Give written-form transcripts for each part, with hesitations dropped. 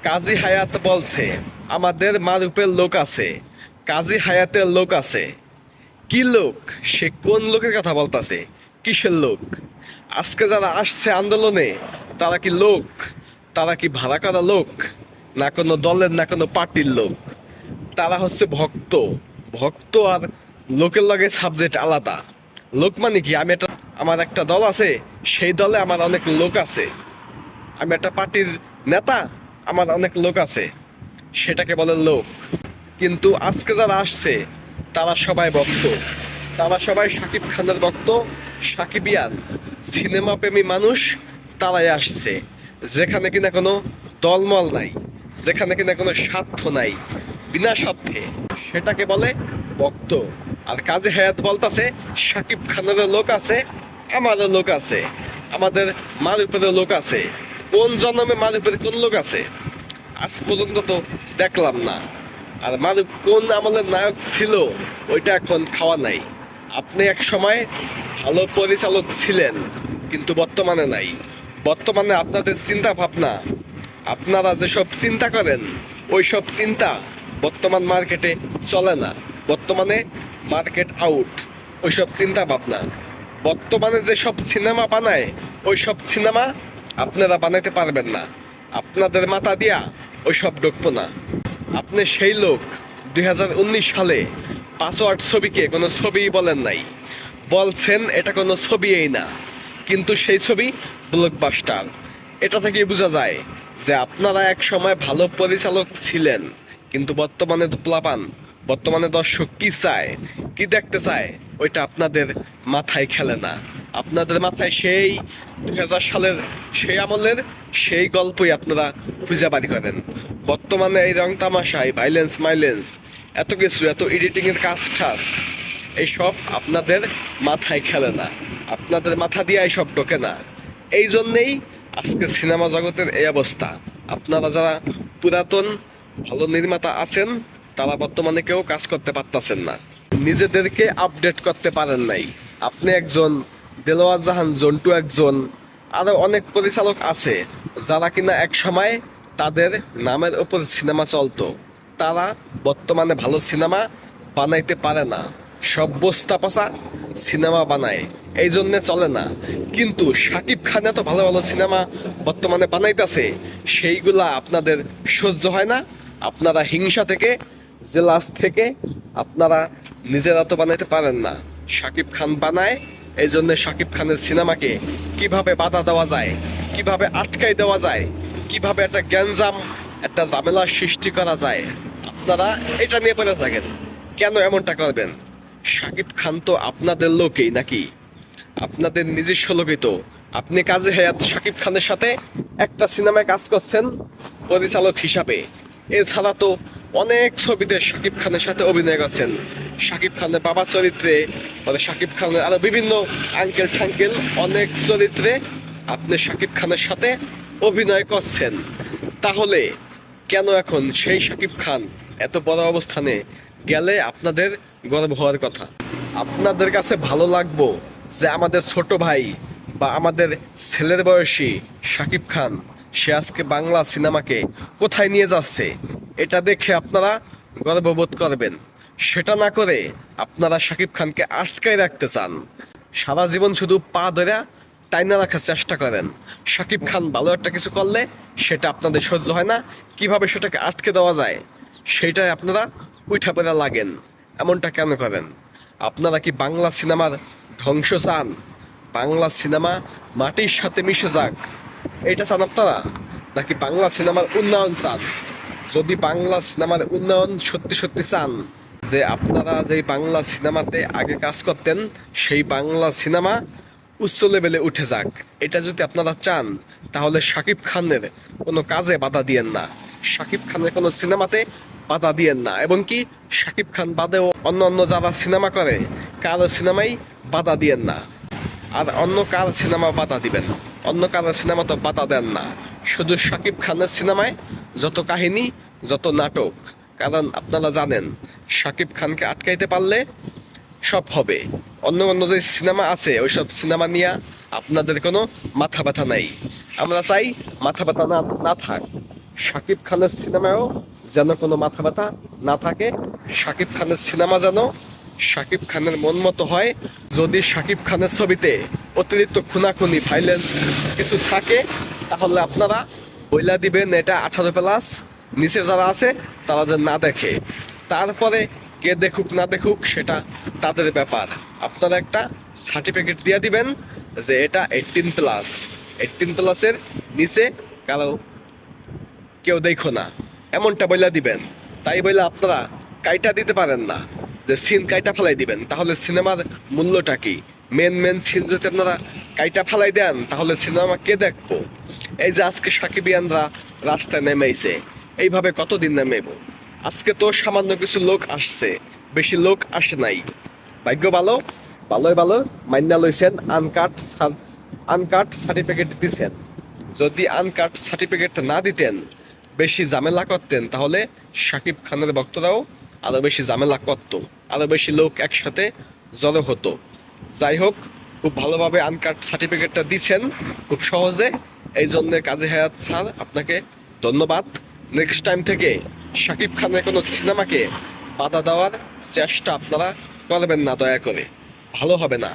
কাজী হায়াত বলছে আমাদের মারুপের লোক আছে, কাজী হায়াতের লোক আছে। কি লোক? সে কোন লোকের কথা বলতাছে? কিসের লোক? আজকে যারা আসছে আন্দোলনে তারা কি লোক? তারা কি ভাড়া করা লোক? না কোনো দলের, না কোনো পার্টির লোক? তারা হচ্ছে ভক্ত। ভক্ত আর লোকের লগে সাবজেক্ট আলাদা। লোক মানে কি? আমার একটা দল আছে, সেই দলে আমার অনেক লোক আছে। আমি একটা পার্টির নেতা, আমার অনেক লোক আছে, সেটাকে বলে লোক। কিন্তু আজকে যারা আসছে তারা সবাই ভক্ত, তারা সবাই শাকিব খানের ভক্ত, সাকিবিয়ান সিনেমা প্রেমী মানুষ। তারাই আসছে যেখানে কিনা কোনো দলমল নাই, যেখানে কিনা কোনো স্বার্থ নাই, বিনা স্বার্থে, সেটাকে বলে ভক্ত। আর কাজী হায়াত বলতাছে শাকিব খানের লোক আছে, আমারও লোক আছে, আমাদের মারুপেরও লোক আছে। কোন জন্মে মারুপের কোন লোক আছে? আজ পর্যন্ত তো দেখলাম না। আর মারুফ কোন আমলের নায়ক ছিল ওইটা এখন খাওয়া নাই। আপনি এক সময় ভালো পরিচালক ছিলেন, কিন্তু বর্তমানে নাই। বর্তমানে আপনাদের চিন্তা ভাবনা, আপনারা যেসব চিন্তা করেন ওই সব চিন্তা বর্তমান মার্কেটে চলে না। বর্তমানে মার্কেট আউট ওইসব চিন্তা ভাবনা। বর্তমানে যেসব সিনেমা বানায় ওই সব সিনেমা আপনারা বানাইতে পারবেন না। আপনাদের মাথা দিয়া ওইসব ঢুকবো না। আপনি সেই লোক 2019 সালে পাসওয়ার্ড ছবিকে কোনো ছবিই বলেন নাই, বলছেন এটা কোনো ছবিই না, কিন্তু সেই ছবি ব্লকবাস্টার। এটা থেকে বোঝা যায় যে আপনারা এক সময় ভালো পরিচালক ছিলেন, কিন্তু বর্তমানে তো প্লাপান, বর্তমানে দর্শক কি চায়, কি দেখতে চায় ওইটা আপনাদের মাথায় খেলে না। আপনাদের মাথায় সেই 2000 সালের সেই আমলের সেই গল্পই আপনারা খুঁজে বাড়ি করেন। বর্তমানে এই রং তামাশায় ভাইলেন্স মাইলেন্স এত কিছু, এত এডিটিং এর কাজ ঠাস, এইসব আপনাদের মাথায় খেলে না, আপনাদের মাথা দিয়ে এইসব ঢোকে না। এই জন্যেই আজকে সিনেমা জগতের এই অবস্থা। আপনারা যারা পুরাতন ভালো নির্মাতা আছেন তারা বর্তমানে কেউ কাজ করতে পারতেছেন না, নিজেদেরকে আপডেট করতে পারেন নাই। আপনি একজন, দেলোয়ার জাহান জন্টু একজন, আরো অনেক পরিচালক আছে যারা কিনা এক সময় তাদের নামের ওপর সিনেমা চলতো। তারা বর্তমানে ভালো সিনেমা বানাইতে পারে না, সব বস্তা পচা সিনেমা বানায়, এই জন্যে চলে না। কিন্তু শাকিব খান এত ভালো ভালো সিনেমা বর্তমানে বানাইতেছে, সেইগুলা আপনাদের সহ্য হয় না। আপনারা হিংসা থেকে, জেলাস থেকে আপনারা নিজেরা তো বানাইতে পারেন না, শাকিব খান বানায়। এই জন্য শাকিব খানের সিনেমাকে কিভাবে বাধা দেওয়া যায়, কিভাবে আটকাই দেওয়া যায়, কিভাবে একটা গ্যাঞ্জাম, একটা ঝামেলার সৃষ্টি করা যায়, আপনারা এটা নিয়ে পড়ে থাকেন। কেন এমনটা করবেন? শাকিব খান তো আপনাদের লোকই নাকি? আপনাদের নিজস্ব লোকই তো। আপনি কাজী হায়াত শাকিব খানের সাথে একটা সিনেমায় কাজ করছেন পরিচালক হিসাবে, এছাড়া তো অনেক ছবিতে শাকিব খানের সাথে অভিনয় করছেন। শাকিব খানের বাবা চরিত্রে, মানে শাকিব খানের আরো বিভিন্ন আঙ্কেল ঠাঙ্কেল অনেক চরিত্রে আপনি শাকিব খানের সাথে অভিনয় করছেন। তাহলে কেন এখন সেই শাকিব খান এত বড় অবস্থানে গেলে আপনাদের গর্ব হওয়ার কথা? আপনাদের কাছে ভালো লাগবো যে আমাদের ছোট ভাই বা আমাদের ছেলের বয়সী শাকিব খান সে আজকে বাংলা সিনেমাকে কোথায় নিয়ে যাচ্ছে, এটা দেখে আপনারা গর্ববোধ করবেন। সেটা না করে আপনারা শাকিব খানকে আটকায় রাখতে চান, সারা জীবন শুধু পা ধরে টাইনা রাখার চেষ্টা করেন। শাকিব খান ভালো একটা কিছু করলে সেটা আপনাদের সহ্য হয় না, কিভাবে সেটাকে আটকে দেওয়া যায় সেইটাই আপনারা উঠা পড়া লাগেন। এমনটা কেন করেন? আপনারা কি বাংলা সিনেমার ধ্বংস চান? বাংলা সিনেমা মাটির সাথে মিশে যাক, এটা চান আপনারা? নাকি বাংলা সিনেমার উন্নয়ন চান? যদি বাংলা সিনেমার উন্নয়ন সত্যি সত্যি চান, যে আপনারা যে বাংলা সিনেমাতে আগে কাজ করতেন সেই বাংলা সিনেমা উচ্চ লেভেলে উঠে যাক, এটা যদি আপনারা চান, তাহলে শাকিব খানের কোনো কাজে বাধা দিয়েন না, শাকিব খানের কোনো সিনেমাতে বাধা দিয়েন না। এবং কি শাকিব খান বাদেও অন্য অন্য যারা সিনেমা করে কারো সিনেমাই বাধা দিয়েন না। আর অন্য কার সিনেমা বাধা দিবেন? অন্য কারো সিনেমা তো বাধা দেন না, শুধু শাকিব খানের সিনেমায় যত কাহিনী, যত নাটক। কারণ আপনারা জানেন শাকিব খানকে আটকাইতে পারলে সব হবে। অন্য অন্য যে সিনেমা আছে ওইসব সিনেমা নিয়ে আপনাদের কোনো মাথা ব্যথা নাই। আমরা চাই মাথা ব্যথা না না থাক। শাকিব খানের সিনেমায়ও যেন কোনো মাথা ব্যথা না থাকে। শাকিব খানের সিনেমা যেন শাকিব খানের মন মতো হয়। যদি শাকিব খানের ছবিতে অতিরিক্ত খুনাখুনি ভাইলেন্স কিছু থাকে, তাহলে আপনারা বইলা দিবেন এটা 18+। নিচে যারা আছে তারা যেন না দেখে। তারপরে কে দেখুক না দেখুক সেটা তাদের ব্যাপার। আপনারা একটা সার্টিফিকেট দিয়ে দিবেন যে এটা 18+। 18+-এর নিচে কারো কেউ দেখো না, এমনটা বইলা দিবেন। তাই বলে আপনারা কাইটা দিতে পারেন না যে সিন কাইটা ফেলাই দিবেন, তাহলে সিনেমার মূল্যটা কি? মেন সিন যদি আপনারা কাইটা ফেলাই দেন, তাহলে সিনেমা কে দেখবো? এই যে আজকে সাকিবিয়ানরা রাস্তায় নেমেছে, এইভাবে কতদিন নেমেব? আজকে তো সামান্য কিছু লোক আসছে, বেশি লোক আসে নাই। ভাগ্য ভালো, ভালোই ভালো মাইনা লইছেন, আনকাট সার্টিফিকেট দিছেন। যদি আনকাট সার্টিফিকেট না দিতেন, বেশি ঝামেলা করতেন, তাহলে শাকিব খানের ভক্তরাও আরো বেশি ঝামেলা করত, আরো বেশি লোক একসাথে জড়ো হতো। যাই হোক, খুব ভালোভাবে আনকাট সার্টিফিকেটটা দিচ্ছেন খুব সহজে, এই জন্য কাজী হায়াৎ স্যার আপনাকে ধন্যবাদ। নেক্সট টাইম থেকে শাকিব খানের কোনো সিনেমাকে বাধা দেওয়ার চেষ্টা আপনারা করবেন না, দয়া করে। ভালো হবে না,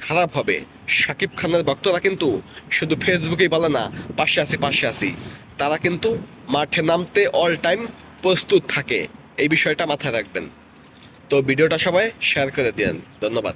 খারাপ হবে। শাকিব খানের ভক্তরা কিন্তু শুধু ফেসবুকেই বলে না পাশে আছি পাশে আছি, তারা কিন্তু মাঠে নামতে অল টাইম প্রস্তুত থাকে। এই বিষয়টা মাথায় রাখবেন। তো ভিডিওটা সবাই শেয়ার করে দিন। ধন্যবাদ।